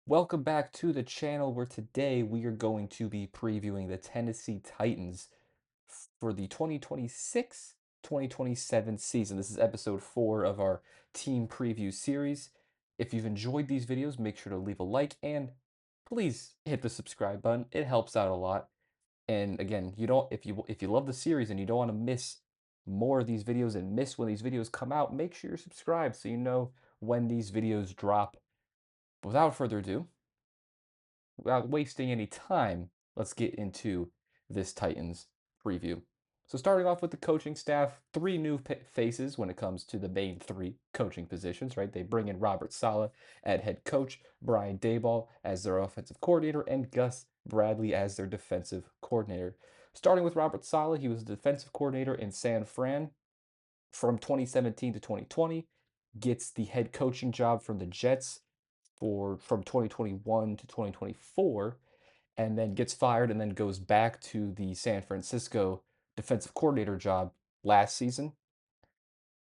Welcome back to the channel where today we are going to be previewing the Tennessee Titans for the 2026-2027 season. This is episode 4 of our team preview series. If you've enjoyed these videos, make sure to leave a like and please hit the subscribe button. It helps out a lot. And again, you don't if you love the series and you don't want to miss more of these videos and miss when these videos come out, make sure you're subscribed so you know when these videos drop. Without further ado, without wasting any time, let's get into this Titans preview. So starting off with the coaching staff, three new faces when it comes to the main three coaching positions, right? They bring in Robert Saleh at head coach, Brian Daboll as their offensive coordinator, and Gus Bradley as their defensive coordinator. Starting with Robert Saleh, he was the defensive coordinator in San Fran from 2017 to 2020, gets the head coaching job from the Jets for from 2021 to 2024, and then gets fired and then goes back to the San Francisco defensive coordinator job last season.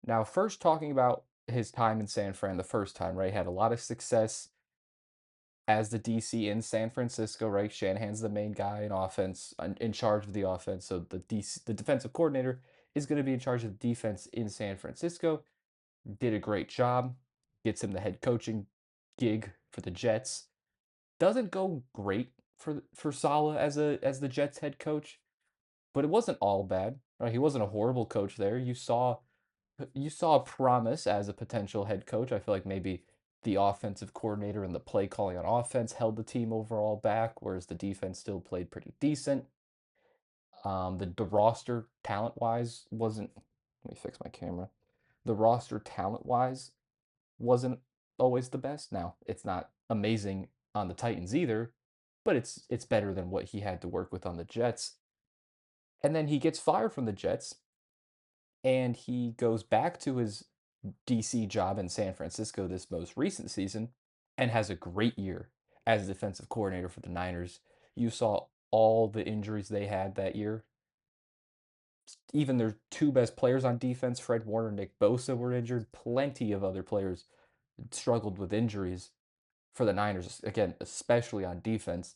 Now, first talking about his time in San Fran the first time, right? Had a lot of success as the DC in San Francisco, right? Shanahan's the main guy in offense, in charge of the offense. So the defensive coordinator is going to be in charge of the defense in San Francisco. Did a great job, gets him the head coaching gig for the Jets. Doesn't go great for Saleh as the Jets head coach, but it wasn't all bad. Right? He wasn't a horrible coach there. You saw promise as a potential head coach. I feel like maybe the offensive coordinator and the play calling on offense held the team overall back, whereas the defense still played pretty decent. The roster talent wise wasn't. Let me fix my camera. The roster talent wise wasn't always the best. Now, it's not amazing on the Titans either, but it's better than what he had to work with on the Jets. And then he gets fired from the Jets and he goes back to his DC job in San Francisco this most recent season and has a great year as defensive coordinator for the Niners. You saw all the injuries they had that year. Even their two best players on defense, Fred Warner, Nick Bosa, were injured. Plenty of other players struggled with injuries for the Niners, again, especially on defense.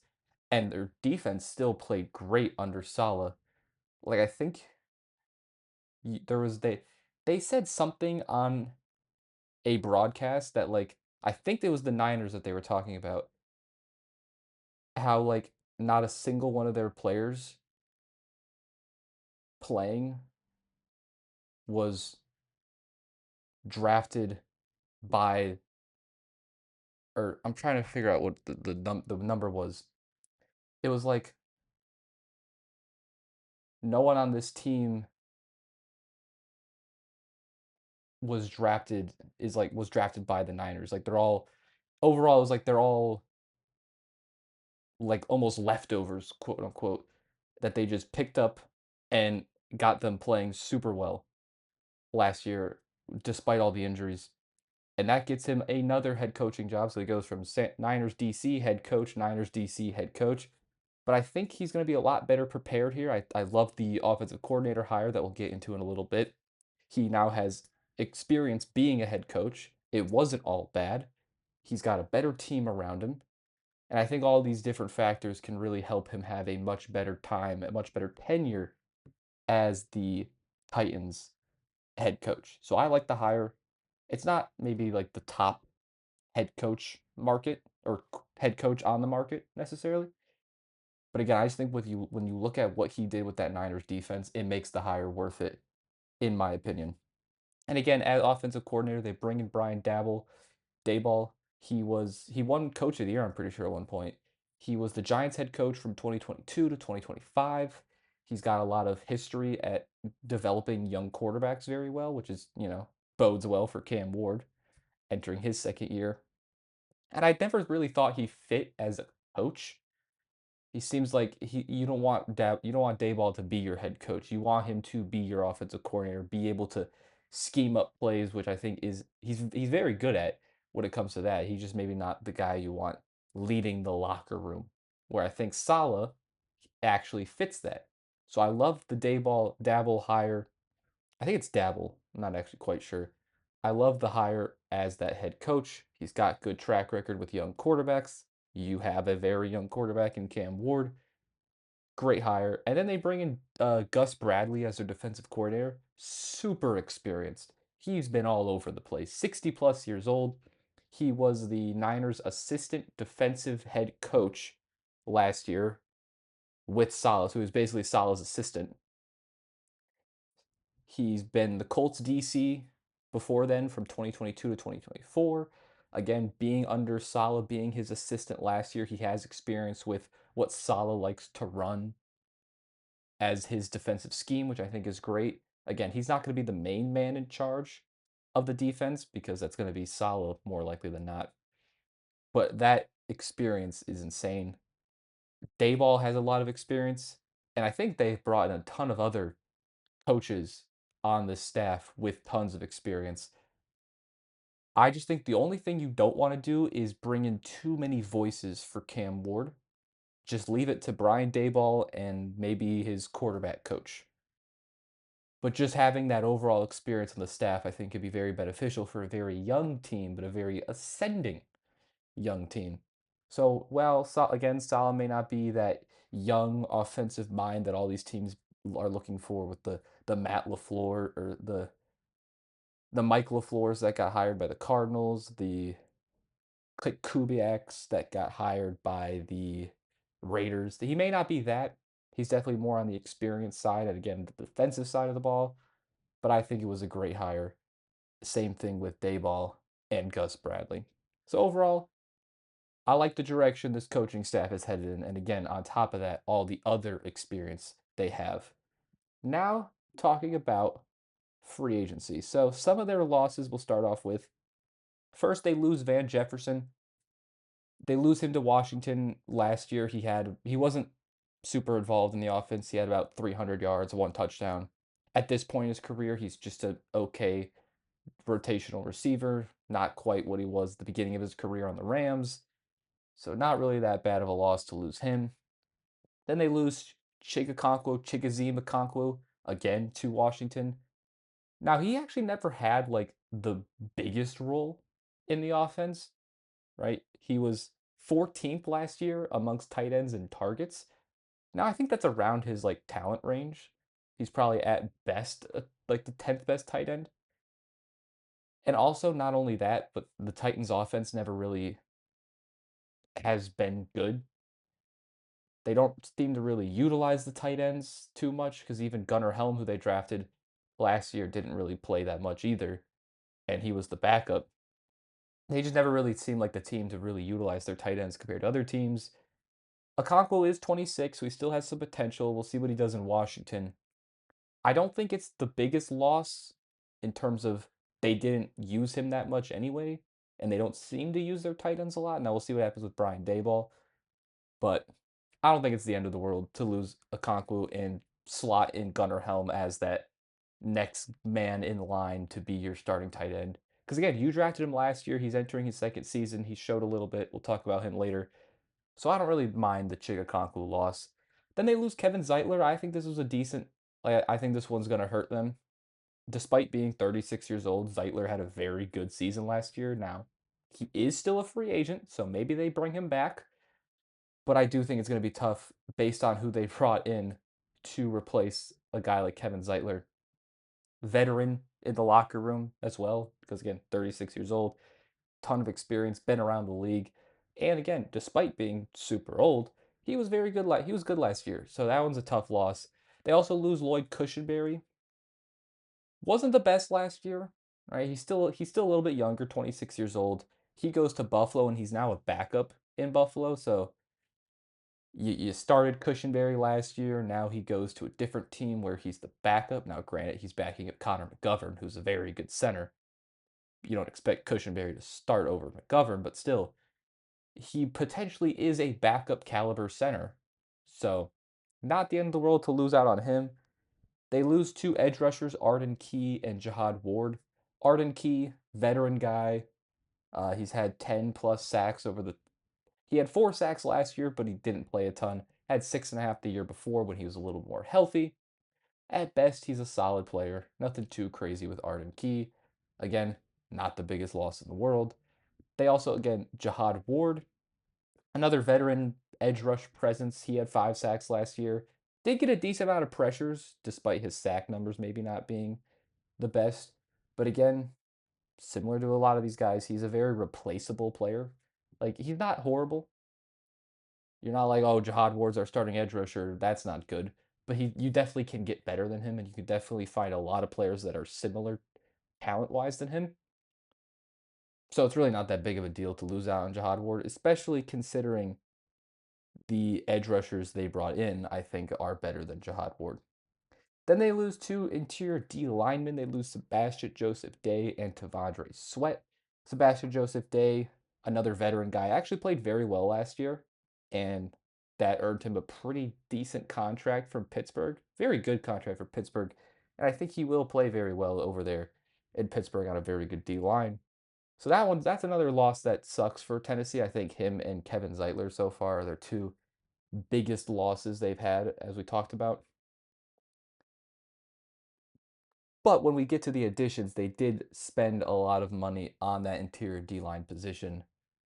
And their defense still played great under Saleh. Like I think there was they said something on a broadcast that like I think it was the Niners that they were talking about how like not a single one of their players playing was drafted by or I'm trying to figure out what the number was. It was like no one on this team was drafted by the Niners. Like they're all overall it was like they're all like almost leftovers, quote unquote, that they just picked up and got them playing super well last year despite all the injuries. And that gets him another head coaching job. So he goes from Niners DC head coach, Niners DC head coach. But I think he's going to be a lot better prepared here. I love the offensive coordinator hire that we'll get into in a little bit. He now has experience being a head coach. It wasn't all bad. He's got a better team around him. And I think all these different factors can really help him have a much better time, a much better tenure as the Titans head coach. So I like the hire. It's not maybe like the top head coach market or head coach on the market necessarily. But again, I just think with you when you look at what he did with that Niners defense, it makes the hire worth it, in my opinion. And again, as offensive coordinator, they bring in Brian Daboll. He won Coach of the Year, I'm pretty sure at one point. He was the Giants head coach from 2022 to 2025. He's got a lot of history at developing young quarterbacks very well, which is, bodes well for Cam Ward entering his second year. And I never really thought he fit as a coach. He seems like you don't want Dayball to be your head coach. You want him to be your offensive coordinator, be able to scheme up plays, which I think is he's very good at when it comes to that. He's just maybe not the guy you want leading the locker room. Where I think Saleh actually fits that. So I love the Dayball Dabble hire. I think it's Dabble. I'm not actually quite sure. I love the hire as that head coach. He's got good track record with young quarterbacks. You have a very young quarterback in Cam Ward. Great hire. And then they bring in Gus Bradley as their defensive coordinator. Super experienced. He's been all over the place. 60 plus years old. He was the Niners' assistant defensive head coach last year with Salah, who was basically Salah's assistant. He's been the Colts DC before then from 2022 to 2024. Again, being under Saleh, being his assistant last year, he has experience with what Saleh likes to run as his defensive scheme, which I think is great. Again, he's not going to be the main man in charge of the defense because that's going to be Saleh more likely than not. But that experience is insane. Dayball has a lot of experience, and I think they've brought in a ton of other coaches on this staff with tons of experience. I just think the only thing you don't want to do is bring in too many voices for Cam Ward. Just leave it to Brian Dayball and maybe his quarterback coach. But just having that overall experience on the staff, I think, could be very beneficial for a very young team, but a very ascending young team. So, well, again, Salah may not be that young offensive mind that all these teams are looking for with the Matt LaFleur or the Mike LaFleurs that got hired by the Cardinals, the Click Kubiaks that got hired by the Raiders. He may not be that. He's definitely more on the experience side and again the defensive side of the ball. But I think it was a great hire. Same thing with Dayball and Gus Bradley. So overall, I like the direction this coaching staff is headed in. And again, on top of that, all the other experience they have. Now, talking about free agency. So some of their losses we'll start off with. First, they lose Van Jefferson. They lose him to Washington last year. He wasn't super involved in the offense. He had about 300 yards, one touchdown. At this point in his career, he's just a okay rotational receiver, not quite what he was at the beginning of his career on the Rams. So not really that bad of a loss to lose him. Then they lose Chigoziem Okonkwo again to Washington. Now he actually never had like the biggest role in the offense, right? He was 14th last year amongst tight ends and targets. Now I think that's around his like talent range. He's probably at best like the 10th best tight end. And also not only that, but the Titans offense never really has been good. They don't seem to really utilize the tight ends too much because even Gunnar Helm, who they drafted last year, didn't really play that much either, and he was the backup. They just never really seemed like the team to really utilize their tight ends compared to other teams. Okonkwo is 26, so he still has some potential. We'll see what he does in Washington. I don't think it's the biggest loss in terms of they didn't use him that much anyway, and they don't seem to use their tight ends a lot. Now we'll see what happens with Brian Dayball, but I don't think it's the end of the world to lose Okonkwo and slot in Gunnar Helm as that next man in line to be your starting tight end. Because again, you drafted him last year. He's entering his second season. He showed a little bit. We'll talk about him later. So I don't really mind the Chigakonkwo loss. Then they lose Kevin Zeitler. I think this was a decent. Like I think this one's gonna hurt them. Despite being 36 years old, Zeitler had a very good season last year. Now he is still a free agent, so maybe they bring him back. But I do think it's gonna be tough based on who they brought in to replace a guy like Kevin Zeitler, veteran in the locker room as well. Because again, 36 years old, ton of experience, been around the league. And again, despite being super old, he was very good. He was good last year, so that one's a tough loss. They also lose Lloyd Cushenberry. Wasn't the best last year, right? He's still a little bit younger, 26 years old. He goes to Buffalo, and he's now a backup in Buffalo. So you started Cushenberry last year. Now he goes to a different team where he's the backup. Now, granted, he's backing up Connor McGovern, who's a very good center. You don't expect Cushenberry to start over McGovern, but still, he potentially is a backup caliber center. So, not the end of the world to lose out on him. They lose two edge rushers, Arden Key and Jihad Ward. Arden Key, veteran guy. He's had 10 plus sacks over the. He had 4 sacks last year, but he didn't play a ton. Had 6.5 the year before when he was a little more healthy. At best, he's a solid player. Nothing too crazy with Arden Key. Again, not the biggest loss in the world. They also, again, Jihad Ward, another veteran edge rush presence. He had 5 sacks last year. Did get a decent amount of pressures, despite his sack numbers maybe not being the best. But again, similar to a lot of these guys, he's a very replaceable player. Like, he's not horrible. You're not like, oh, Jihad Ward's our starting edge rusher. That's not good. But you definitely can get better than him, and you can definitely find a lot of players that are similar talent wise than him. So it's really not that big of a deal to lose out on Jihad Ward, especially considering the edge rushers they brought in, I think, are better than Jihad Ward. Then they lose two interior D linemen. They lose Sebastian Joseph Day and Tavondre Sweat. Sebastian Joseph Day, another veteran guy, actually played very well last year, and that earned him a pretty decent contract from Pittsburgh. Very good contract for Pittsburgh. And I think he will play very well over there in Pittsburgh on a very good D line. So that's another loss that sucks for Tennessee. I think him and Kevin Zeitler so far are their two biggest losses they've had, as we talked about. But when we get to the additions, they did spend a lot of money on that interior D line position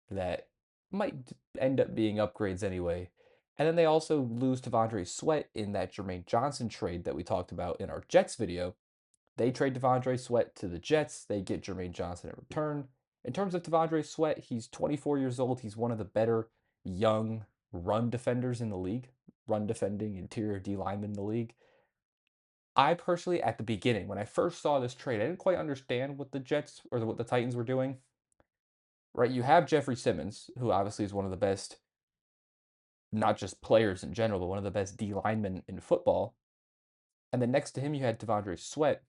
that might end up being upgrades anyway. And then they also lose Devondre Sweat in that Jermaine Johnson trade that we talked about in our Jets video. They trade Devondre Sweat to the Jets. They get Jermaine Johnson in return. In terms of Devondre Sweat, he's 24 years old. He's one of the better young run defenders in the league, run defending interior D lineman in the league. I personally, at the beginning, when I first saw this trade, I didn't quite understand what the Jets or what the Titans were doing. Right? You have Jeffrey Simmons, who obviously is one of the best, not just players in general, but one of the best D linemen in football. And then next to him, you had Devondre Sweat.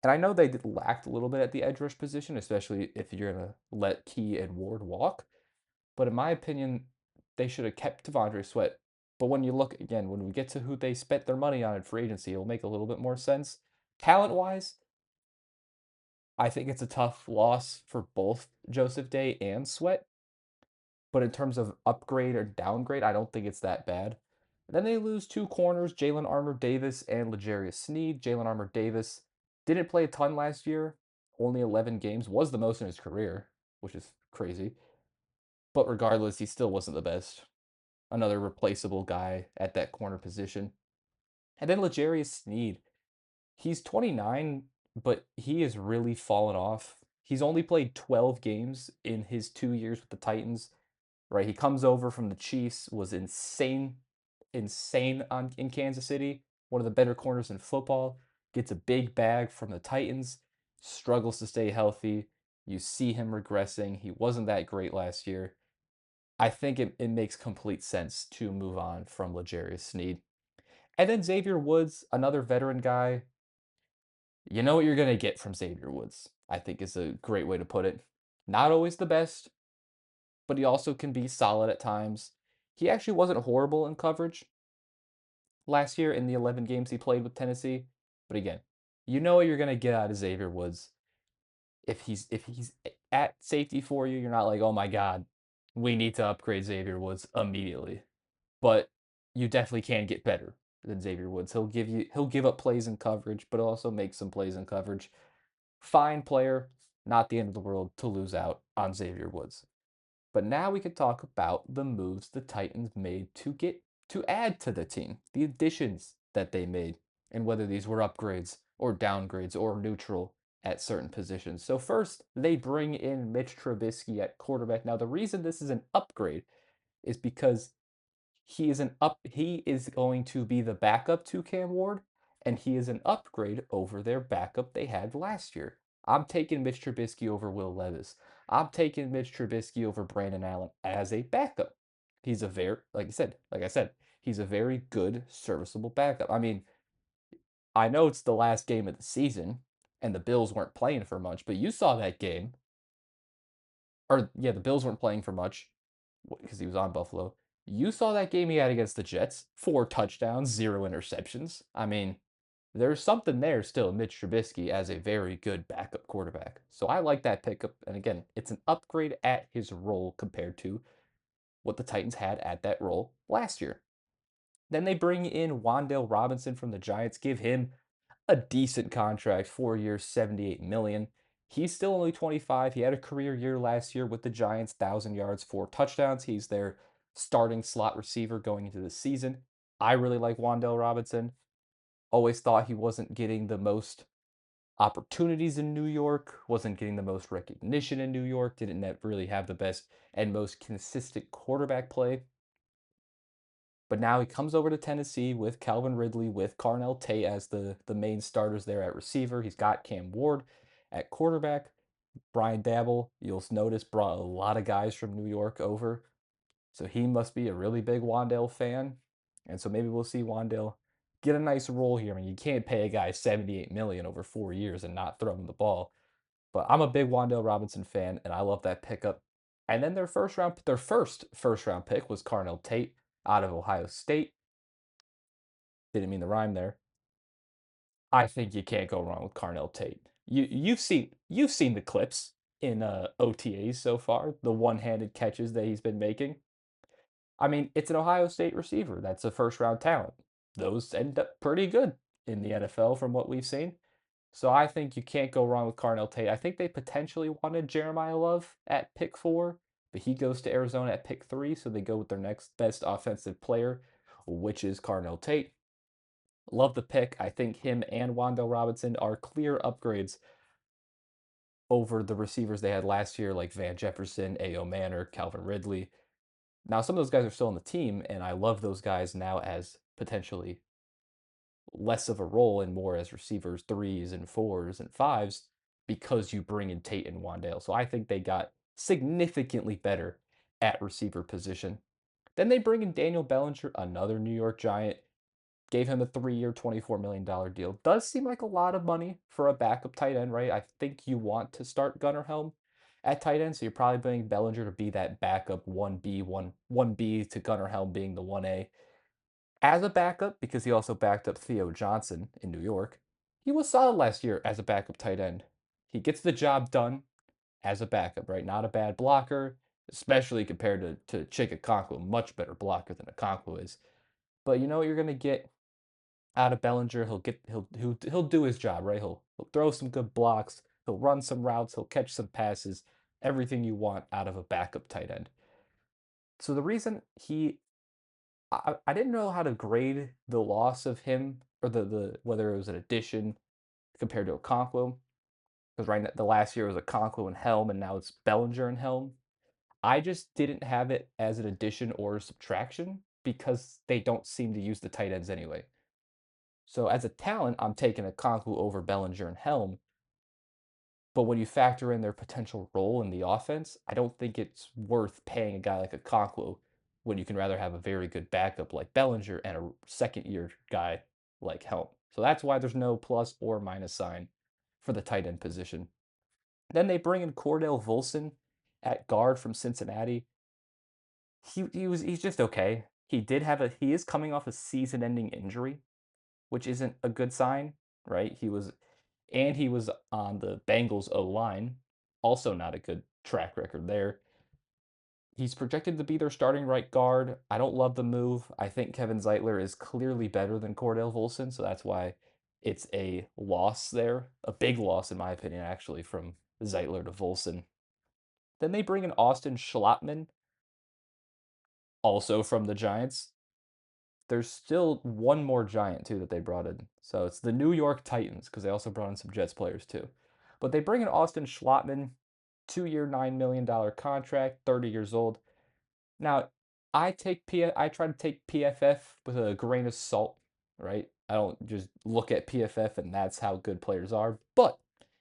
And I know they lacked a little bit at the edge rush position, especially if you're going to let Key and Ward walk. But in my opinion, they should have kept Devondre Sweat. But when you look again, when we get to who they spent their money on in free agency, it'll make a little bit more sense. Talent wise, I think it's a tough loss for both Joseph Day and Sweat, but in terms of upgrade or downgrade, I don't think it's that bad. And then they lose two corners, Jalen Armour Davis and L'Jarius Sneed. Jalen Armour Davis didn't play a ton last year, only 11 games, was the most in his career, which is crazy. But regardless, he still wasn't the best. Another replaceable guy at that corner position. And then L'Jarius Sneed, he's 29, but he has really fallen off. He's only played 12 games in his 2 years with the Titans, right? He comes over from the Chiefs, was insane in Kansas City, one of the better corners in football, gets a big bag from the Titans, struggles to stay healthy. You see him regressing. He wasn't that great last year. I think it makes complete sense to move on from L'Jarius Sneed. And then Xavier Woods, another veteran guy, you know what you're going to get from Xavier Woods, I think is a great way to put it. Not always the best, but he also can be solid at times. He actually wasn't horrible in coverage last year in the 11 games he played with Tennessee. But again, you know what you're going to get out of Xavier Woods. If he's at safety for you, you're not like, "Oh my god, we need to upgrade Xavier Woods immediately." But you definitely can get better than Xavier Woods. He'll give up plays in coverage, but also make some plays in coverage. Fine player, not the end of the world to lose out on Xavier Woods. But now we could talk about the moves the Titans made to add to the team, the additions that they made, and whether these were upgrades or downgrades or neutral at certain positions. So first, they bring in Mitch Trubisky at quarterback. Now, the reason this is an upgrade is because he is going to be the backup to Cam Ward, and he is an upgrade over their backup they had last year. I'm taking Mitch Trubisky over Will Levis. I'm taking Mitch Trubisky over Brandon Allen as a backup. He's a very, like I said, he's a very good, serviceable backup. I mean, I know it's the last game of the season, and the Bills weren't playing for much, but you saw that game. Or yeah, the Bills weren't playing for much because he was on Buffalo. You saw that game he had against the Jets, 4 touchdowns, 0 interceptions. I mean, there's something there still in Mitch Trubisky as a very good backup quarterback. So I like that pickup. And again, it's an upgrade at his role compared to what the Titans had at that role last year. Then they bring in Wan'Dale Robinson from the Giants, give him a decent contract, 4 years, 78 million. He's still only 25. He had a career year last year with the Giants, 1,000 yards, 4 touchdowns. He's their starting slot receiver going into the season. I really like Wandale Robinson. Always thought he wasn't getting the most opportunities in New York, wasn't getting the most recognition in New York, didn't really have the best and most consistent quarterback play. But now he comes over to Tennessee with Calvin Ridley, with Carnell Tate as the main starters there at receiver. He's got Cam Ward at quarterback. Brian Dabble, you'll notice, brought a lot of guys from New York over. So he must be a really big Wandale fan. And so maybe we'll see Wandale get a nice role here. I mean, you can't pay a guy 78 million over 4 years and not throw him the ball. But I'm a big Wandale Robinson fan, and I love that pickup. And then their first round pick was Carnell Tate out of Ohio State. Didn't mean the rhyme there. I think you can't go wrong with Carnell Tate. You've seen the clips in OTAs so far, the one-handed catches that he's been making. I mean, it's an Ohio State receiver. That's a first round talent. Those end up pretty good in the NFL from what we've seen. So I think you can't go wrong with Carnell Tate. I think they potentially wanted Jeremiah Love at pick 4, but he goes to Arizona at pick 3, so they go with their next best offensive player, which is Carnell Tate. Love the pick. I think him and Wandale Robinson are clear upgrades over the receivers they had last year, like Van Jefferson, A.O. Manor, Calvin Ridley. Now, some of those guys are still on the team, and I love those guys now as potentially less of a role and more as receivers, threes and fours and fives, because you bring in Tate and Wandale. So I think they got significantly better at receiver position. Then they bring in Daniel Bellinger, another New York Giant, gave him a 3-year, $24 million deal. Does seem like a lot of money for a backup tight end, right? I think you want to start Gunnar Helm at tight end, so you're probably bringing Bellinger to be that backup 1B, 1B to Gunnar Helm being the 1A. As a backup, because he also backed up Theo Johnson in New York, he was solid last year as a backup tight end. He gets the job done as a backup, right? Not a bad blocker, especially compared to Chig Okonkwo, much better blocker than Okonkwo is. But you know what you're gonna get out of Bellinger. He'll do his job, right? He'll throw some good blocks, he'll run some routes, he'll catch some passes, everything you want out of a backup tight end. So the reason I didn't know how to grade the loss of him or the whether it was an addition compared to Okonkwo, because right now, the last year was Okonkwo and Helm, and now it's Bellinger and Helm. I just didn't have it as an addition or a subtraction because they don't seem to use the tight ends anyway. So as a talent, I'm taking Okonkwo over Bellinger and Helm. But when you factor in their potential role in the offense, I don't think it's worth paying a guy like Okonkwo when you can rather have a very good backup like Bellinger and a second-year guy like Helm. So that's why there's no plus or minus sign for the tight end position. Then they bring in Cordell Volson at guard from Cincinnati. He's just okay. He is coming off a season-ending injury, which isn't a good sign, right? He was on the Bengals O line, also not a good track record there. He's projected to be their starting right guard. I don't love the move. I think Kevin Zeitler is clearly better than Cordell Volson, so that's why it's a loss there. A big loss, in my opinion, actually, from Zeitler to Volson. Then they bring in Austin Schlottman, also from the Giants. There's still one more Giant, too, that they brought in. So it's the New York Titans, because they also brought in some Jets players, too. But they bring in Austin Schlottman, 2-year, $9 million contract, 30 years old. Now, I try to take PFF with a grain of salt, right? I don't just look at PFF and that's how good players are. But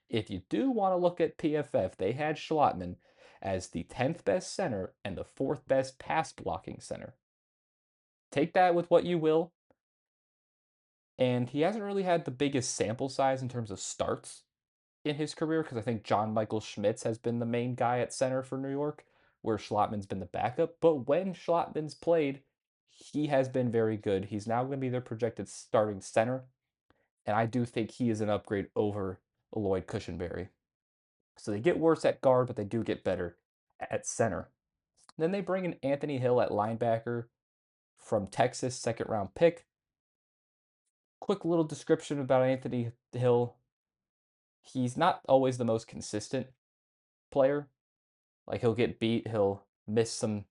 if you do want to look at PFF, they had Schlottman as the 10th best center and the 4th best pass blocking center. Take that with what you will. And he hasn't really had the biggest sample size in terms of starts in his career because I think John Michael Schmitz has been the main guy at center for New York, where Schlottman's been the backup. But when Schlottman's played, he has been very good. He's now going to be their projected starting center, and I do think he is an upgrade over Lloyd Cushenberry. So they get worse at guard, but they do get better at center. Then they bring in Anthony Hill at linebacker from Texas, second round pick. Quick little description about Anthony Hill. He's not always the most consistent player. Like, he'll get beat, he'll miss some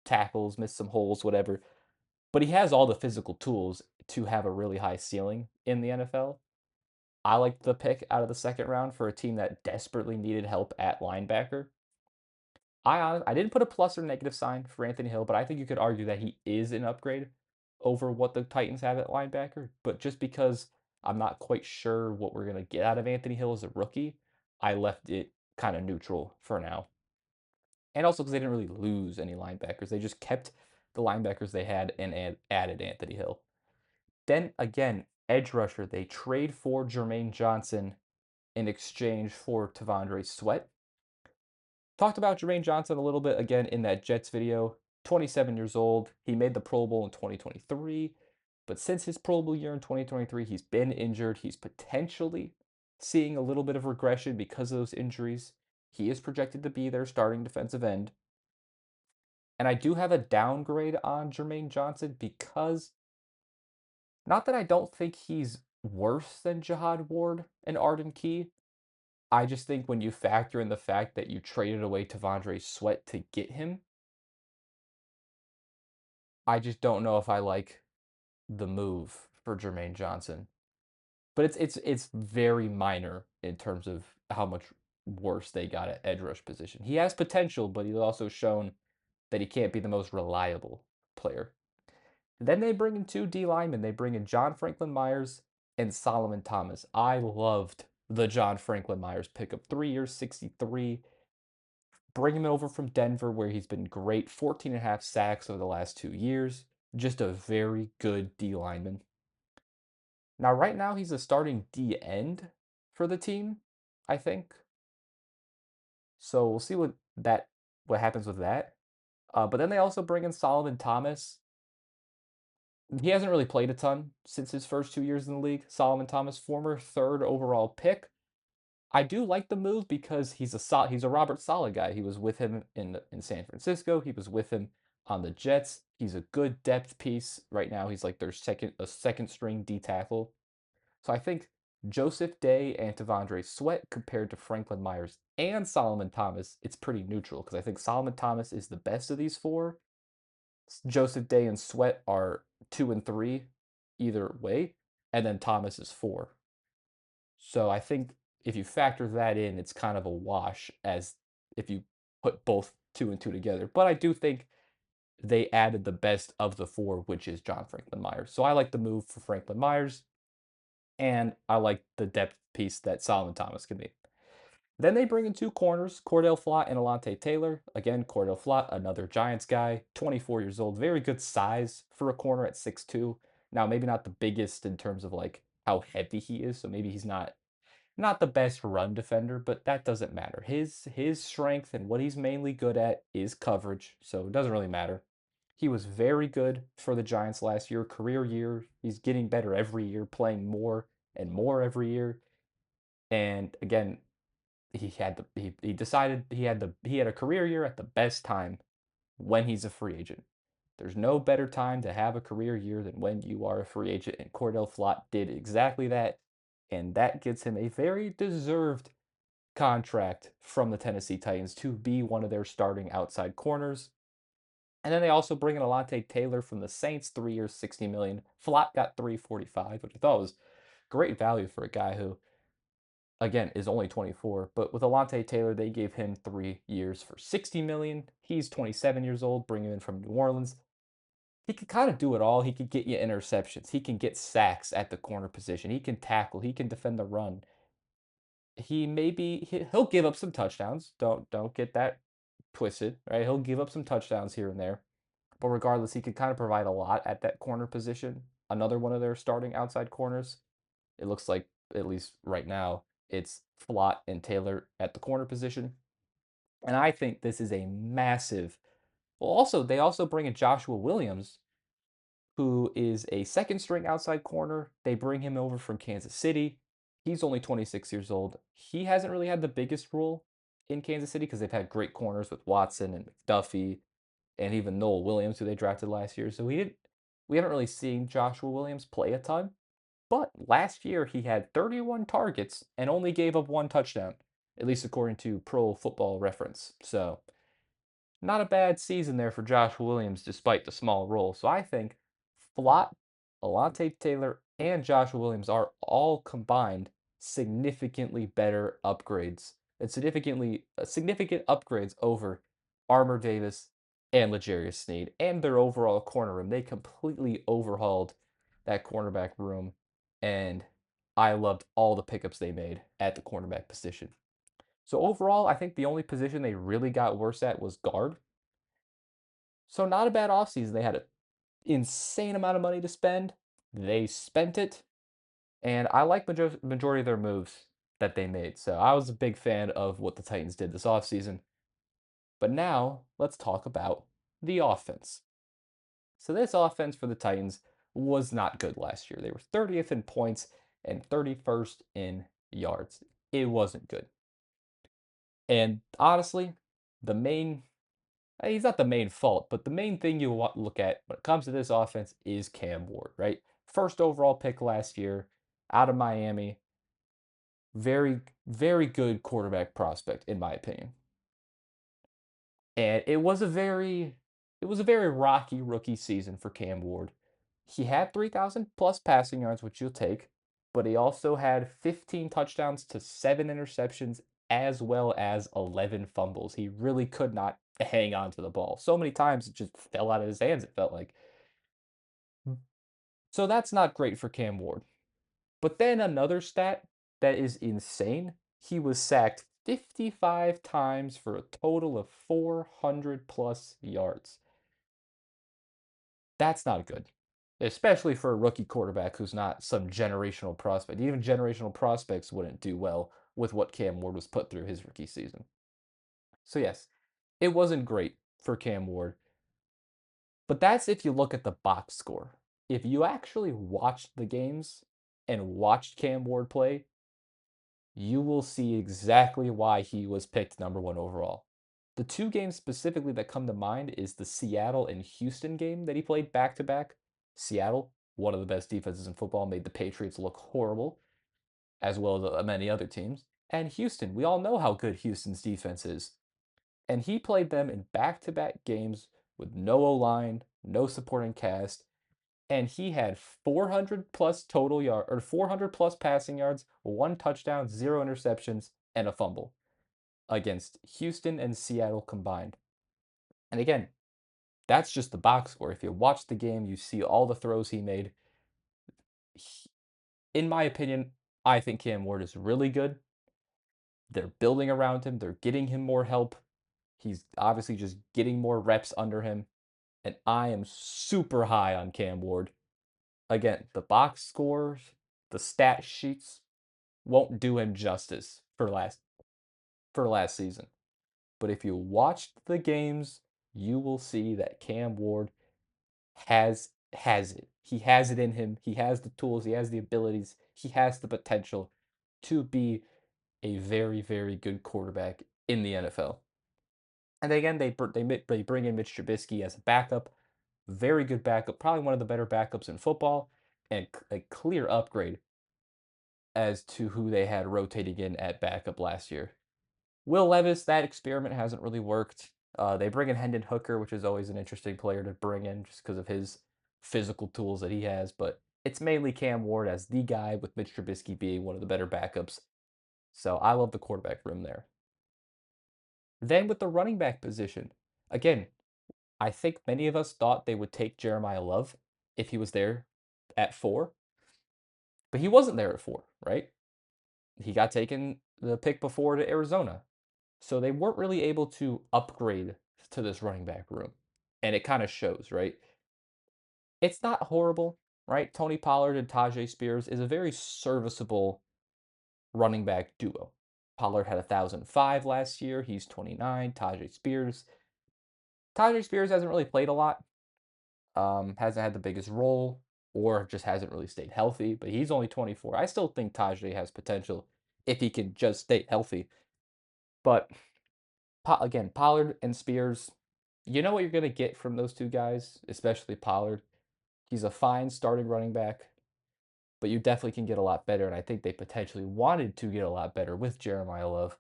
tackles, miss some holes, whatever, but he has all the physical tools to have a really high ceiling in the NFL. I like the pick out of the second round for a team that desperately needed help at linebacker. I didn't put a plus or negative sign for Anthony Hill, but I think you could argue that he is an upgrade over what the Titans have at linebacker. But just because I'm not quite sure what we're gonna get out of Anthony Hill as a rookie, I left it kind of neutral for now. And also because they didn't really lose any linebackers. They just kept the linebackers they had and added Anthony Hill. Then again, edge rusher, they trade for Jermaine Johnson in exchange for Tavondre Sweat. Talked about Jermaine Johnson a little bit again in that Jets video. 27 years old. He made the Pro Bowl in 2023. But since his Pro Bowl year in 2023, he's been injured. He's potentially seeing a little bit of regression because of those injuries. He is projected to be their starting defensive end. And I do have a downgrade on Jermaine Johnson because not that I don't think he's worse than Jihad Ward and Arden Key. I just think when you factor in the fact that you traded away Tavondre Sweat to get him, I just don't know if I like the move for Jermaine Johnson. But it's very minor in terms of how much worse they got at edge rush position. He has potential, but he's also shown that he can't be the most reliable player. Then they bring in two D linemen. They bring in John Franklin Myers and Solomon Thomas. I loved the John Franklin Myers pickup. 3 years, 63. Bring him over from Denver, where he's been great. 14 and a half sacks over the last 2 years. Just a very good D lineman. Now, right now, he's a starting D end for the team, I think. So we'll see what happens with that. But then they also bring in Solomon Thomas. He hasn't really played a ton since his first 2 years in the league. Solomon Thomas, former third overall pick. I do like the move because he's a Robert Saleh guy. He was with him in San Francisco. He was with him on the Jets. He's a good depth piece. Right now, he's like their second string D tackle. So I think Joseph Day and Tavondre Sweat compared to Franklin Myers and Solomon Thomas, it's pretty neutral because I think Solomon Thomas is the best of these four. Joseph Day and Sweat are 2 and 3 either way, and then Thomas is 4. So I think if you factor that in, it's kind of a wash as if you put both 2 and 2 together. But I do think they added the best of the four, which is John Franklin Myers. So I like the move for Franklin Myers, and I like the depth piece that Solomon Thomas can be. Then they bring in two corners, Cordell Flott and Alante Taylor. Again, Cordell Flott, another Giants guy, 24 years old, very good size for a corner at 6'2". Now, maybe not the biggest in terms of like how heavy he is, so maybe he's not the best run defender, but that doesn't matter. His strength and what he's mainly good at is coverage, so it doesn't really matter. He was very good for the Giants last year, career year. He's getting better every year, playing more and more every year. And again, he decided he had a career year at the best time when he's a free agent. There's no better time to have a career year than when you are a free agent, and Cordell Flott did exactly that, and that gets him a very deserved contract from the Tennessee Titans to be one of their starting outside corners. And then they also bring in Alante Taylor from the Saints, 3 years, 60 million. Flott got 345, which I thought was great value for a guy who, again, is only 24. But with Alante Taylor, they gave him 3 years for 60 million. He's 27 years old, bringing him in from New Orleans. He could kind of do it all. He could get you interceptions. He can get sacks at the corner position. He can tackle. He can defend the run. He'll give up some touchdowns. Don't get that twisted, right? He'll give up some touchdowns here and there. But regardless, he could kind of provide a lot at that corner position. Another one of their starting outside corners. It looks like, at least right now, it's Flott and Taylor at the corner position. And I think this is a massive. Well, also, they also bring in Joshua Williams, who is a second string outside corner. They bring him over from Kansas City. He's only 26 years old. He hasn't really had the biggest role in Kansas City because they've had great corners with Watson and McDuffie and even Noel Williams, who they drafted last year. So we haven't really seen Joshua Williams play a ton, But last year, he had 31 targets and only gave up one touchdown, at least according to Pro Football Reference. So, not a bad season there for Josh Williams despite the small role. So I think Flott, Alante Taylor, and Josh Williams are all combined significantly better upgrades and significant upgrades over Armour Davis and L'Jarius Sneed and their overall corner room. They completely overhauled that cornerback room, and I loved all the pickups they made at the cornerback position. So overall, I think the only position they really got worse at was guard. So not a bad offseason. They had an insane amount of money to spend. They spent it, and I like majority of their moves that they made. So I was a big fan of what the Titans did this offseason. But now let's talk about the offense. So this offense for the Titans was not good last year. They were 30th in points and 31st in yards. It wasn't good. And honestly, the main he's not the main fault, but the main thing you want to look at when it comes to this offense is Cam Ward, right? First overall pick last year out of Miami. Very, very good quarterback prospect, in my opinion. And it was a very rocky rookie season for Cam Ward. He had 3,000 plus passing yards, which you'll take, but he also had 15 touchdowns to 7 interceptions as well as 11 fumbles. He really could not hang on to the ball. So many times it just fell out of his hands, it felt like. So that's not great for Cam Ward. But then another stat that is insane, he was sacked 55 times for a total of 400 plus yards. That's not good, especially for a rookie quarterback who's not some generational prospect. Even generational prospects wouldn't do well with what Cam Ward was put through his rookie season. So, yes, it wasn't great for Cam Ward, but that's if you look at the box score. If you actually watched the games and watched Cam Ward play, you will see exactly why he was picked number one overall. The two games specifically that come to mind is the Seattle and Houston game that he played back to back. Seattle, one of the best defenses in football, made the Patriots look horrible, as well as many other teams. And Houston, we all know how good Houston's defense is. And he played them in back to back games with no O line, no supporting cast, and he had 400 plus total yard or 400 plus passing yards, one touchdown, zero interceptions, and a fumble against Houston and Seattle combined. And again, that's just the box score. If you watch the game, you see all the throws he made. He- in my opinion, I think Cam Ward is really good. They're building around him, they're getting him more help. He's obviously just getting more reps under him. And I am super high on Cam Ward. Again, the box scores, the stat sheets won't do him justice for last season. But if you watched the games, you will see that Cam Ward has it. He has it in him. He has the tools, he has the abilities, he has the potential to be a very, very good quarterback in the NFL. And again, they bring in Mitch Trubisky as a backup, very good backup, probably one of the better backups in football, and a clear upgrade as to who they had rotating in at backup last year. Will Levis, that experiment hasn't really worked. They bring in Hendon Hooker, which is always an interesting player to bring in just because of his physical tools that he has. But it's mainly Cam Ward as the guy, with Mitch Trubisky being one of the better backups. So I love the quarterback room there. Then with the running back position, again, I think many of us thought they would take Jeremiah Love if he was there at 4, but he wasn't there at 4, right? He got taken the pick before to Arizona. So they weren't really able to upgrade to this running back room. And it kind of shows, right? It's not horrible, right? Tony Pollard and Tajay Spears is a very serviceable running back duo. Pollard had 1,005 last year. He's 29. Tajay Spears hasn't really played a lot. Hasn't had the biggest role or just hasn't really stayed healthy, but he's only 24. I still think Tajay has potential if he can just stay healthy. But again, Pollard and Spears, you know what you're going to get from those two guys, especially Pollard. He's a fine starting running back, but you definitely can get a lot better, and I think they potentially wanted to get a lot better with Jeremiah Love.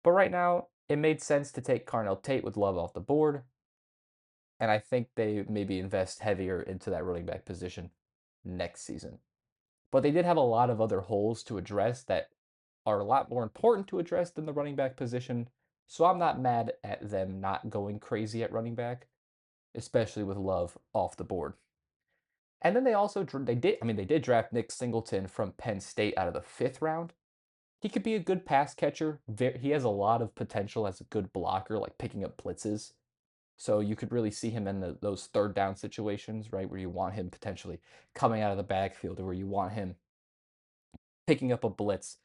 But right now, it made sense to take Carnell Tate with Love off the board, and I think they maybe invest heavier into that running back position next season. But they did have a lot of other holes to address that are a lot more important to address than the running back position. So I'm not mad at them not going crazy at running back, especially with Love off the board. And then they also they did draft Nick Singleton from Penn State out of the 5th round. He could be a good pass catcher. He has a lot of potential as a good blocker, like picking up blitzes. So you could really see him in those third down situations, right, where you want him potentially coming out of the backfield or where you want him picking up a blitz.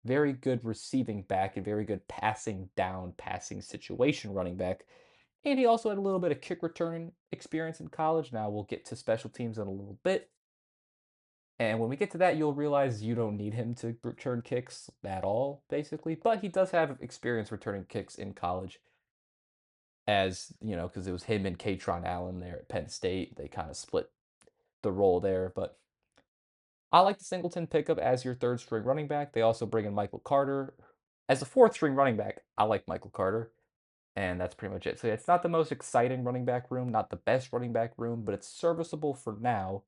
Very good receiving back and very good passing down, passing situation running back. And he also had a little bit of kick return experience in college. Now we'll get to special teams in a little bit. And when we get to that, you'll realize you don't need him to return kicks at all, basically. But he does have experience returning kicks in college, as you know, because it was him and Katron Allen there at Penn State. They kind of split the role there. But I like the Singleton pickup as your third string running back. They also bring in Michael Carter. As a fourth string running back, I like Michael Carter. And that's pretty much it. So it's not the most exciting running back room, not the best running back room, but it's serviceable for now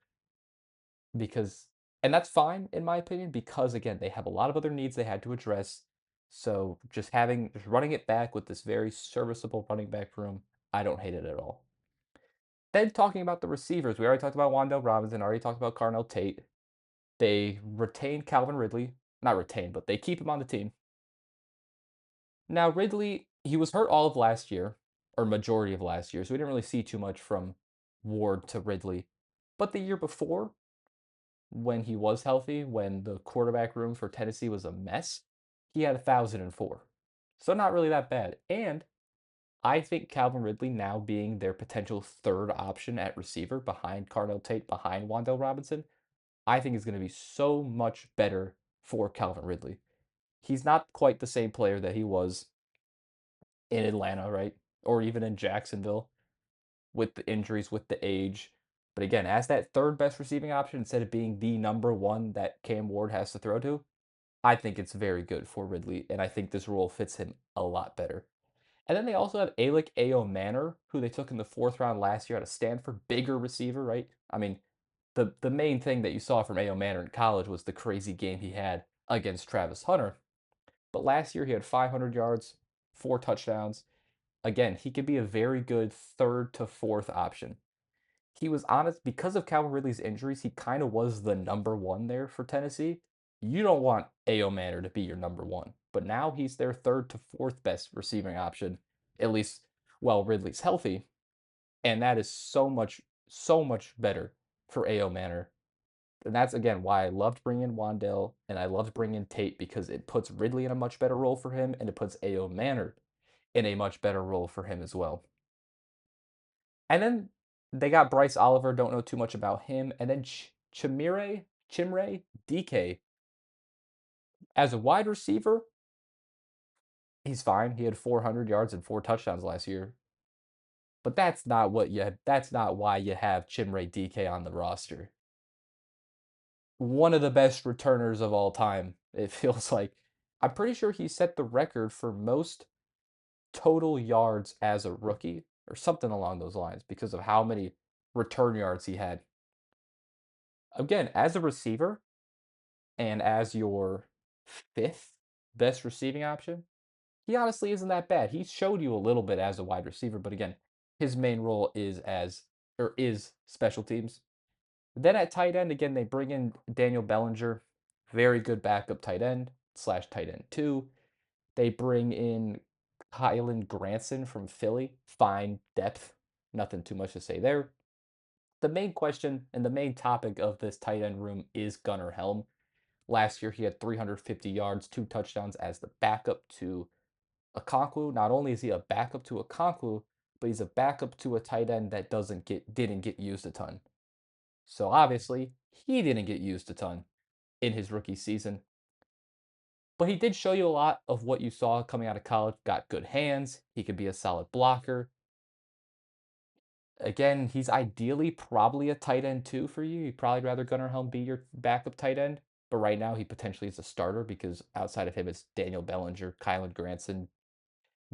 because, and that's fine in my opinion, because again, they have a lot of other needs they had to address. So just running it back with this very serviceable running back room, I don't hate it at all. Then talking about the receivers, we already talked about Wandale Robinson, already talked about Carnell Tate. They retain Calvin Ridley, not retain, but they keep him on the team. Now, Ridley, he was hurt all of last year, or majority of last year, so we didn't really see too much from Ward to Ridley. But the year before, when he was healthy, when the quarterback room for Tennessee was a mess, he had 1,004. So not really that bad. And I think Calvin Ridley now being their potential third option at receiver behind Carnell Tate, behind Wandale Robinson, I think is going to be so much better for Calvin Ridley. He's not quite the same player that he was in Atlanta, right? Or even in Jacksonville with the injuries, with the age. But again, as that third best receiving option, instead of being the number one that Cam Ward has to throw to, I think it's very good for Ridley. And I think this role fits him a lot better. And then they also have Alec Ao Manor, who they took in the 4th round last year out of Stanford, bigger receiver, right? I mean, the main thing that you saw from Ao Manor in college was the crazy game he had against Travis Hunter. But last year he had 500 yards, 4 touchdowns. Again, he could be a very good third to fourth option. He was honest because of Calvin Ridley's injuries, he kind of was the number one there for Tennessee. You don't want A.O. Manor to be your number one, but now he's their third to fourth best receiving option, at least while Ridley's healthy. And that is so much better for A.O. Manor. And that's again why I loved bringing in Wandale and I loved bringing in Tate because it puts Ridley in a much better role for him and it puts A.O. Manor in a much better role for him as well. And then they got Bryce Oliver, don't know too much about him. And then Chimere DK as a wide receiver, he's fine. He had 400 yards and 4 touchdowns last year. But that's not why you have Chimere DK on the roster. One of the best returners of all time, it feels like. I'm pretty sure he set the record for most total yards as a rookie or something along those lines because of how many return yards he had. Again, as a receiver and as your 5th best receiving option, he honestly isn't that bad. He showed you a little bit as a wide receiver, but again, his main role is special teams. Then at tight end, again, they bring in Daniel Bellinger, very good backup tight end slash tight end two. They bring in Kylan Granson from Philly, fine depth, nothing too much to say there. The main question and the main topic of this tight end room is Gunnar Helm. Last year, he had 350 yards, 2 touchdowns as the backup to Okonkwo. Not only is he a backup to Okonkwo, but he's a backup to a tight end that didn't get used a ton. So obviously, he didn't get used a ton in his rookie season. But he did show you a lot of what you saw coming out of college. Got good hands. He could be a solid blocker. Again, he's ideally probably a tight end too for you. You'd probably rather Gunnar Helm be your backup tight end, but right now he potentially is a starter because outside of him, it's Daniel Bellinger, Kylan Granson,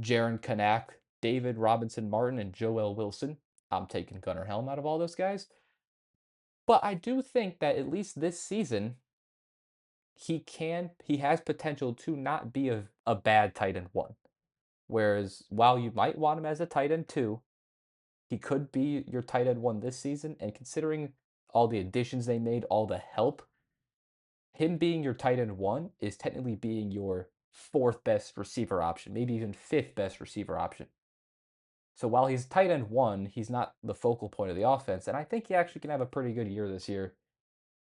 Jaron Kanak, David Robinson Martin, and Joel Wilson. I'm taking Gunnar Helm out of all those guys. But I do think that at least this season, he has potential to not be a bad tight end one. Whereas while you might want him as a tight end two, he could be your tight end one this season. And considering all the additions they made, all the help, him being your tight end one is technically being your fourth best receiver option, maybe even fifth best receiver option. So while he's tight end one, he's not the focal point of the offense. And I think he actually can have a pretty good year this year,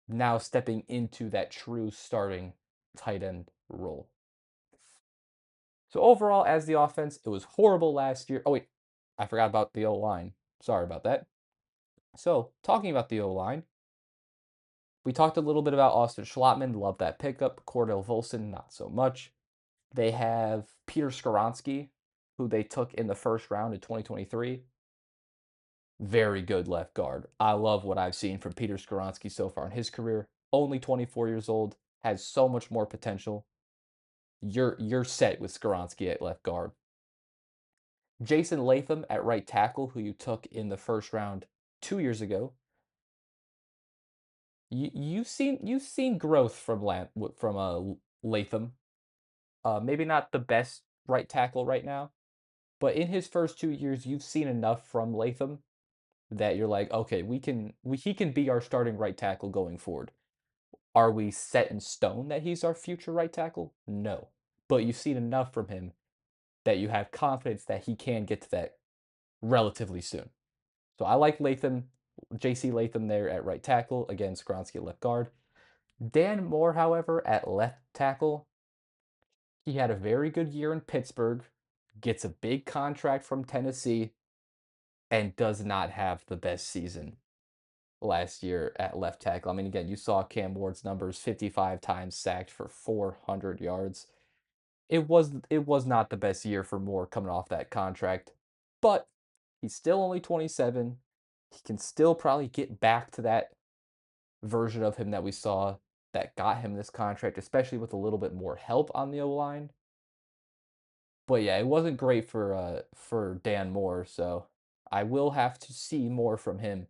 now stepping into that true starting tight end role. So overall, as the offense, it was horrible last year. Oh, wait, I forgot about the O line. Sorry about that. So, talking about the O line, we talked a little bit about Austin Schlottman. Love that pickup. Cordell Volson, not so much. They have Peter Skoronsky, who they took in the first round in 2023. Very good left guard. I love what I've seen from Peter Skoronsky so far in his career. Only 24 years old, has so much more potential. You're set with Skoronsky at left guard. Jason Latham at right tackle, who you took in the first round 2 years ago. You've seen growth from Latham. Maybe not the best right tackle right now, but in his first 2 years, you've seen enough from Latham that you're like, okay, he can be our starting right tackle going forward. Are we set in stone that he's our future right tackle? No, but you've seen enough from him that you have confidence that he can get to that relatively soon. So I like Latham, JC Latham there at right tackle. Again, Skronsky at left guard. Dan Moore, however, at left tackle, he had a very good year in Pittsburgh, gets a big contract from Tennessee, and does not have the best season last year at left tackle. I mean, again, you saw Cam Ward's numbers, 55 times sacked for 400 yards. It was not the best year for Moore coming off that contract, but he's still only 27. He can still probably get back to that version of him that we saw that got him this contract, especially with a little bit more help on the O line. But yeah, it wasn't great for Dan Moore, so I will have to see more from him.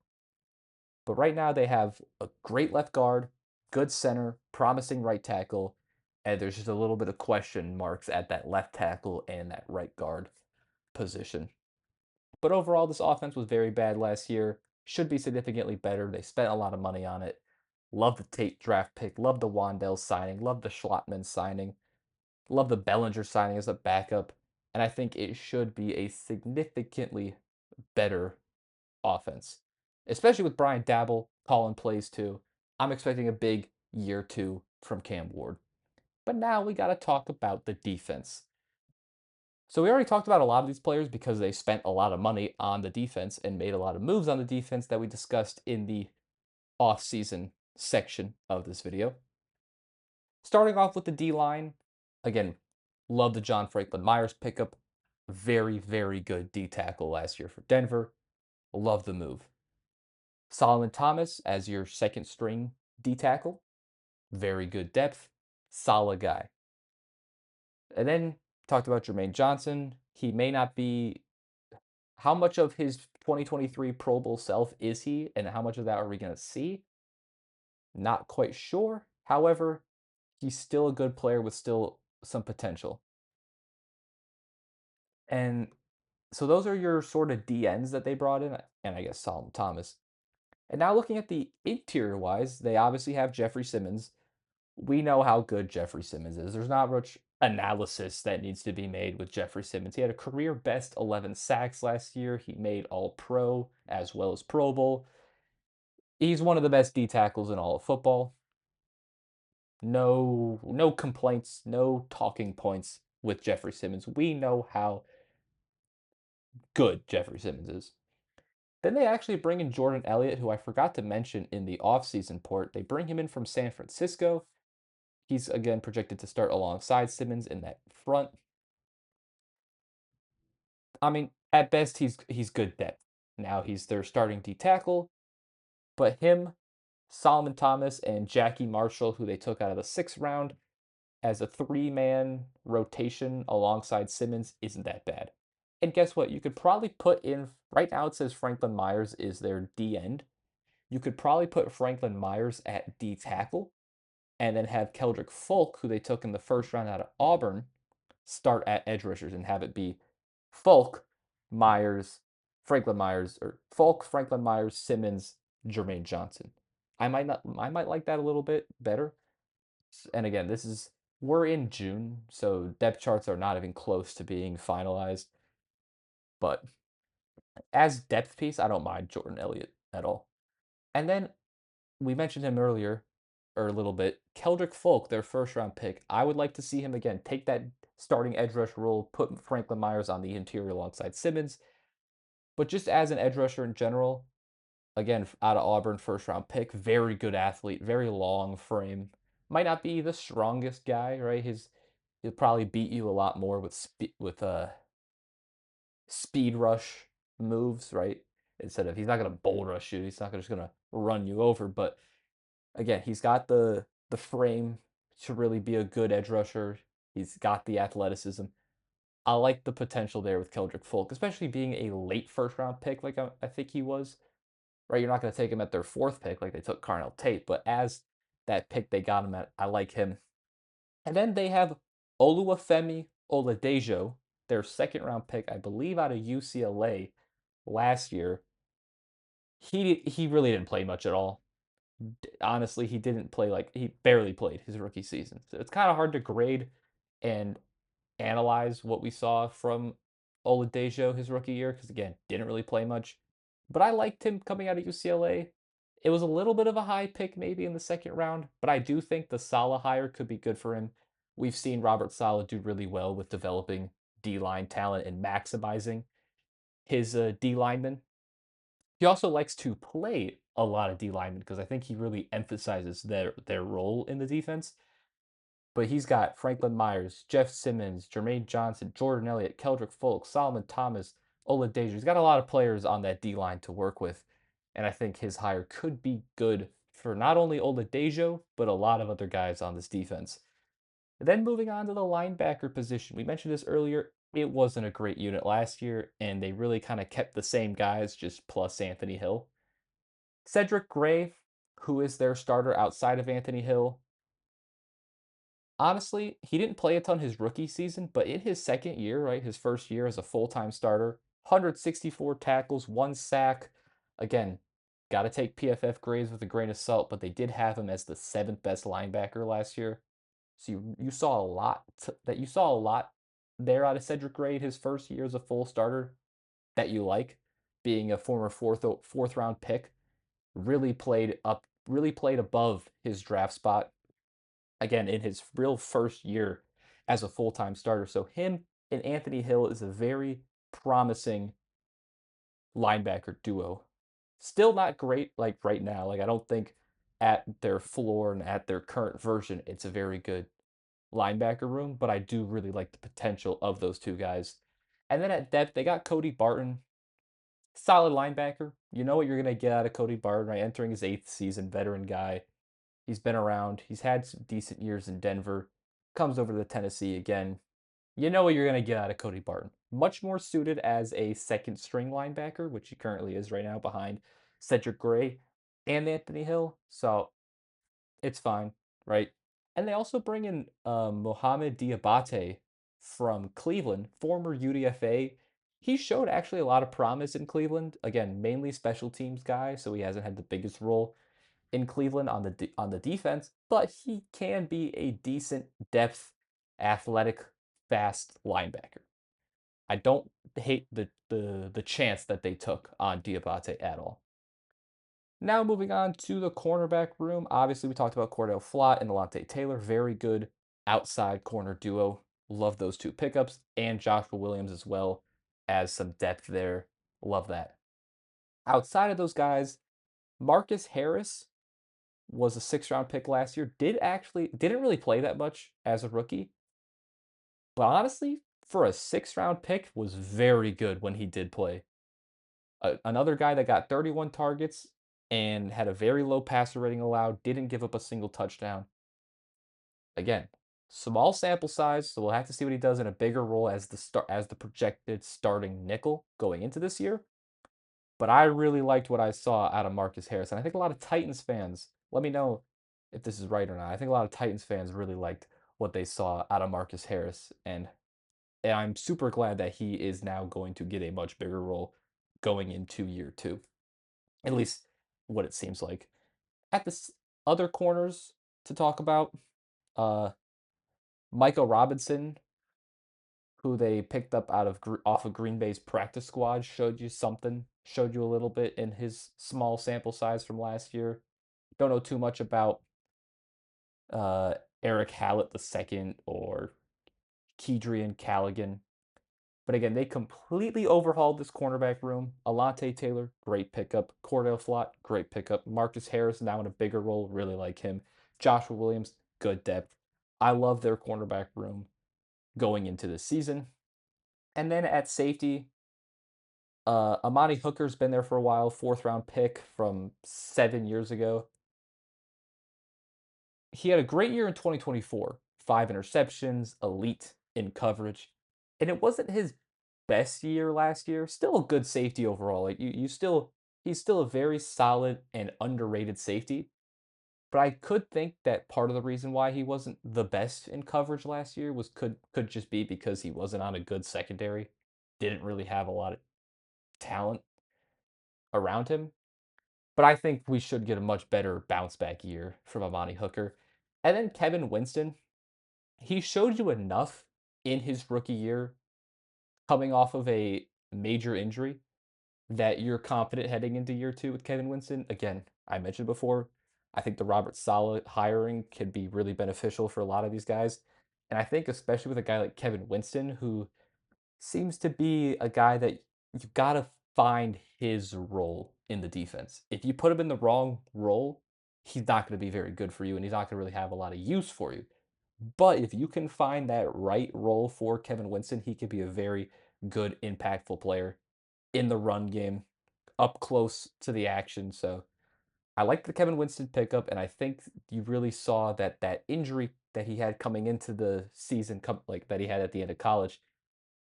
But right now they have a great left guard, good center, promising right tackle, and there's just a little bit of question marks at that left tackle and that right guard position. But overall, this offense was very bad last year. Should be significantly better. They spent a lot of money on it. Love the Tate draft pick. Love the Wandell signing. Love the Schlottman signing. Love the Bellinger signing as a backup. And I think it should be a significantly better offense, especially with Brian Dabble calling plays too. I'm expecting a big year two from Cam Ward. But now we got to talk about the defense. So we already talked about a lot of these players because they spent a lot of money on the defense and made a lot of moves on the defense that we discussed in the off-season section of this video. Starting off with the D line, again, love the John Franklin Myers pickup. Very, very good D tackle last year for Denver. Love the move. Solomon Thomas as your second string D tackle. Very good depth. Solid guy. And then talked about Jermaine Johnson. He may not be. How much of his 2023 Pro Bowl self is he, and how much of that are we going to see? Not quite sure. However, he's still a good player with still some potential. And so those are your sort of DNs that they brought in, and I guess Solomon Thomas. And now looking at the interior wise, they obviously have Jeffrey Simmons. We know how good Jeffrey Simmons is. There's not much analysis that needs to be made with Jeffrey Simmons. He had a career best 11 sacks last year. He made All Pro as well as Pro Bowl. He's one of the best D tackles in all of football. No complaints, no talking points with Jeffrey Simmons. We know how good Jeffrey Simmons is. Then they actually bring in Jordan Elliott, who I forgot to mention in the offseason port. They bring him in from San Francisco. He's again projected to start alongside Simmons in that front. I mean, at best, he's good depth. Now he's their starting D tackle. But him, Solomon Thomas, and Jackie Marshall, who they took out of the sixth round as a three-man rotation alongside Simmons, isn't that bad. And guess what? You could probably put in, right now it says Franklin Myers is their D end. You could probably put Franklin Myers at D tackle and then have Keldrick Folk, who they took in the first round out of Auburn, start at edge rushers and have it be Folk, Myers, Franklin Myers, or Folk, Franklin Myers, Simmons, Jermaine Johnson. I might like that a little bit better. And again, we're in June, so depth charts are not even close to being finalized. But as depth piece, I don't mind Jordan Elliott at all. And then we mentioned him earlier, or a little bit. Keldrick Folk, their first round pick. I would like to see him again take that starting edge rush role, put Franklin Myers on the interior alongside Simmons. But just as an edge rusher in general, again, out of Auburn, first round pick, very good athlete, very long frame. Might not be the strongest guy, right? He'll probably beat you a lot more with speed rush moves, right? Instead of he's not gonna bull rush you, he's not just gonna run you over, but again, he's got the frame to really be a good edge rusher. He's got the athleticism. I like the potential there with Keldrick Folk, especially being a late first round pick like I think he was. Right, you're not going to take him at their fourth pick like they took Carnell Tate, but as that pick they got him at, I like him. And then they have Oluwafemi Oladejo, their second round pick, I believe, out of UCLA last year. He really didn't play much at all. Honestly, he didn't play like he barely played his rookie season. So it's kind of hard to grade and analyze what we saw from Oladejo his rookie year because again, didn't really play much. But I liked him coming out of UCLA. It was a little bit of a high pick maybe in the second round, but I do think the Salah hire could be good for him. We've seen Robert Salah do really well with developing D line talent and maximizing his D linemen. He also likes to play a lot of D linemen because I think he really emphasizes their role in the defense. But he's got Franklin Myers, Jeff Simmons, Jermaine Johnson, Jordan Elliott, Keldrick Folk, Solomon Thomas, Oladejo. He's got a lot of players on that D line to work with. And I think his hire could be good for not only Oladejo, but a lot of other guys on this defense. And then moving on to the linebacker position. We mentioned this earlier. It wasn't a great unit last year, and they really kind of kept the same guys, just plus Anthony Hill. Cedric Gray, who is their starter outside of Anthony Hill, honestly, he didn't play a ton his rookie season, but in his second year, right, his first year as a full-time starter, 164 tackles, 1 sack. Again, got to take PFF grades with a grain of salt, but they did have him as the seventh best linebacker last year. So you saw a lot you saw a lot there out of Cedric Gray his first year as a full starter that you like, being a former fourth round pick, really played above his draft spot again in his real first year as a full-time starter. So him and Anthony Hill is a very promising linebacker duo. Still not great like right now. Like I don't think at their floor and at their current version it's a very good linebacker room, but I do really like the potential of those two guys. And then at depth, they got Cody Barton, solid linebacker. You know what you're going to get out of Cody Barton, right? Entering his eighth season, veteran guy. He's been around. He's had some decent years in Denver. Comes over to Tennessee again. You know what you're going to get out of Cody Barton. Much more suited as a second string linebacker, which he currently is right now behind Cedric Gray and Anthony Hill. So it's fine, right? And they also bring in Mohamed Diabate from Cleveland, former UDFA. He showed actually a lot of promise in Cleveland. Again, mainly special teams guy, so he hasn't had the biggest role in Cleveland on on the defense, but he can be a decent depth, athletic, fast linebacker. I don't hate the chance that they took on Diabate at all. Now moving on to the cornerback room. Obviously, we talked about Cordell Flott and Alontae Taylor. Very good outside corner duo. Love those two pickups. And Joshua Williams as well as some depth there. Love that. Outside of those guys, Marcus Harris was a sixth round pick last year. Didn't really play that much as a rookie. But honestly, for a sixth round pick, was very good when he did play. Another guy that got 31 targets and had a very low passer rating allowed, didn't give up a single touchdown. Again, small sample size, so we'll have to see what he does in a bigger role as the projected starting nickel going into this year. But I really liked what I saw out of Marcus Harris, and I think a lot of Titans fans, let me know if this is right or not. I think a lot of Titans fans really liked what they saw out of Marcus Harris, and I'm super glad that he is now going to get a much bigger role going into year two, at least what it seems like. At the other corners to talk about, uh, Michael Robinson, who they picked up off of Green Bay's practice squad, showed you something, showed you a little bit in his small sample size from last year. Don't know too much about uh, Eric Hallett II or Kedrian Callaghan. But again, they completely overhauled this cornerback room. Alante Taylor, great pickup. Cordell Flott, great pickup. Marcus Harris, now in a bigger role, really like him. Joshua Williams, good depth. I love their cornerback room going into this season. And then at safety, Amani Hooker's been there for a while, fourth round pick from 7 years ago. He had a great year in 2024, five interceptions, elite in coverage. And it wasn't his best year last year. Still a good safety overall. Like he's still a very solid and underrated safety. But I could think that part of the reason why he wasn't the best in coverage last year could just be because he wasn't on a good secondary. Didn't really have a lot of talent around him. But I think we should get a much better bounce back year from Amani Hooker. And then Kevin Winston, he showed you enough in his rookie year coming off of a major injury that you're confident heading into year two with Kevin Winston. Again, I mentioned before, I think the Robert Saleh hiring could be really beneficial for a lot of these guys. And I think especially with a guy like Kevin Winston, who seems to be a guy that you've got to find his role in the defense. If you put him in the wrong role, he's not going to be very good for you and he's not going to really have a lot of use for you. But if you can find that right role for Kevin Winston, he could be a very good, impactful player in the run game, up close to the action. So I like the Kevin Winston pickup, and I think you really saw that that injury that he had coming into the season, like that he had at the end of college,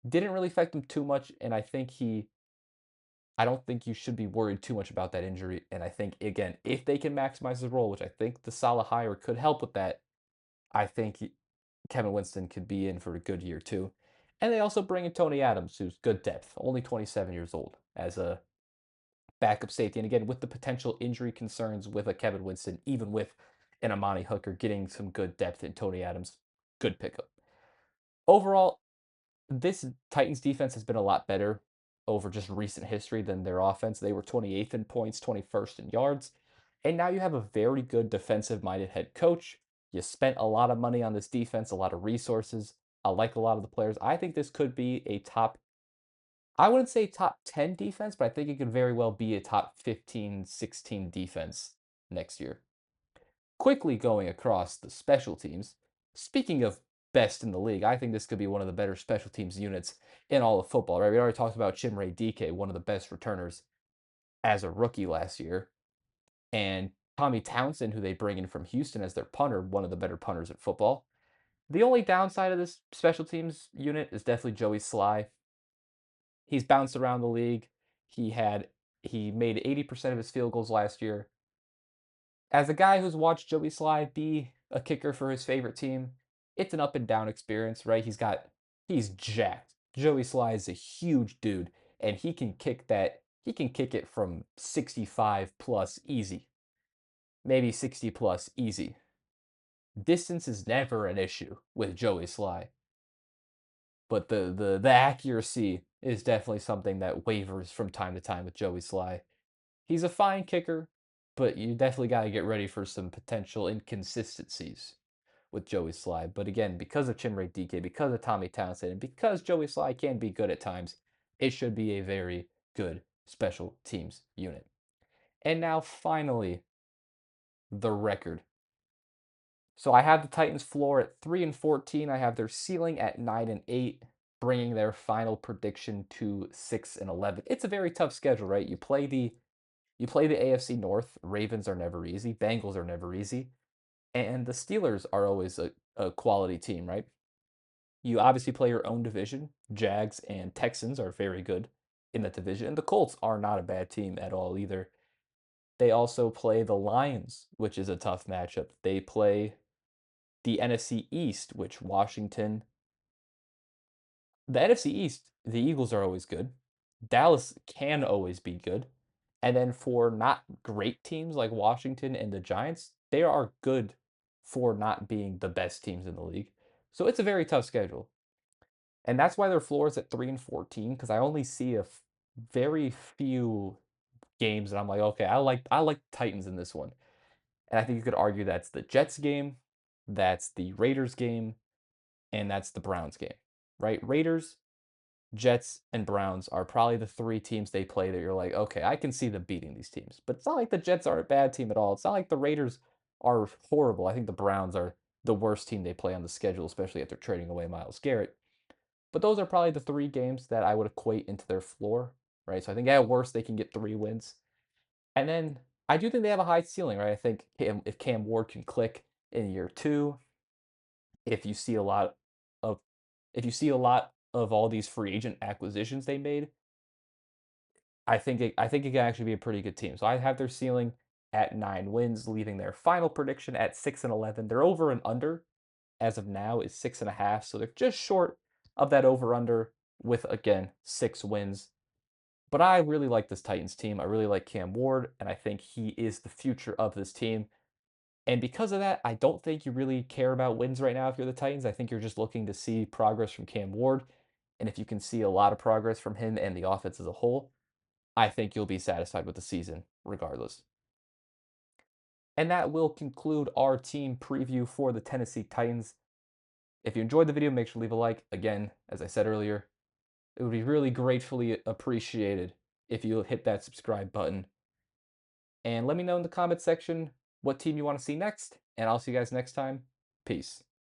didn't really affect him too much. And I don't think you should be worried too much about that injury. And I think again, if they can maximize his role, which I think the Salah hire could help with that, I think Kevin Winston could be in for a good year too. And they also bring in Tony Adams, who's good depth, only 27 years old, as a backup safety. And again, with the potential injury concerns with a Kevin Winston, even with an Amani Hooker getting some good depth in Tony Adams, good pickup. Overall, this Titans defense has been a lot better over just recent history than their offense. They were 28th in points, 21st in yards. And now you have a very good defensive minded head coach. You spent a lot of money on this defense, a lot of resources. I like a lot of the players. I think this could be a I wouldn't say top 10 defense, but I think it could very well be a top 15, 16 defense next year. Quickly going across the special teams, speaking of best in the league, I think this could be one of the better special teams units in all of football, right? We already talked about Chimere Dike, one of the best returners as a rookie last year, and Tommy Townsend, who they bring in from Houston as their punter, one of the better punters in football. The only downside of this special teams unit is definitely Joey Sly. He's bounced around the league. He had he made 80% of his field goals last year. As a guy who's watched Joey Sly be a kicker for his favorite team, it's an up and down experience, right? He's jacked. Joey Sly is a huge dude, and he can kick it from 65 plus easy. Maybe 60 plus easy. Distance is never an issue with Joey Sly, but the accuracy is definitely something that wavers from time to time with Joey Sly. He's a fine kicker, but you definitely got to get ready for some potential inconsistencies with Joey Sly. But again, because of Chimere DK, because of Tommy Townsend, and because Joey Sly can be good at times, it should be a very good special teams unit. And now finally, the record. So I have the Titans floor at 3-14. I have their ceiling at 9-8. bringing their final prediction to 6-11. It's a very tough schedule, right? You play the AFC North. Ravens are never easy. Bengals are never easy. And the Steelers are always a quality team, right? You obviously play your own division. Jags and Texans are very good in that division. And the Colts are not a bad team at all either. They also play the Lions, which is a tough matchup. They play the NFC East, which Washington, the NFC East, the Eagles are always good. Dallas can always be good. And then for not great teams like Washington and the Giants, they are good for not being the best teams in the league. So it's a very tough schedule. And that's why their floor is at 3 and 14 because I only see very few games and I'm like, okay, I like Titans in this one. And I think you could argue that's the Jets game, that's the Raiders game, and that's the Browns game. Right? Raiders, Jets, and Browns are probably the three teams they play that you're like, okay, I can see them beating these teams. But it's not like the Jets are a bad team at all. It's not like the Raiders are horrible. I think the Browns are the worst team they play on the schedule, especially after trading away Miles Garrett. But those are probably the three games that I would equate into their floor, right? So I think at worst they can get 3 wins. And then I do think they have a high ceiling, right? I think if Cam Ward can click in year two, if you see a lot of if you see a lot of all these free agent acquisitions they made, I think it can actually be a pretty good team. So I have their ceiling at 9 wins, leaving their final prediction at 6-11. They're over and under as of now is 6.5, so they're just short of that over under with again 6 wins. But I really like this Titans team. I really like Cam Ward, and I think he is the future of this team. And because of that, I don't think you really care about wins right now if you're the Titans. I think you're just looking to see progress from Cam Ward. And if you can see a lot of progress from him and the offense as a whole, I think you'll be satisfied with the season regardless. And that will conclude our team preview for the Tennessee Titans. If you enjoyed the video, make sure to leave a like. Again, as I said earlier, it would be really gratefully appreciated if you hit that subscribe button. And let me know in the comment section what team you want to see next. And I'll see you guys next time. Peace.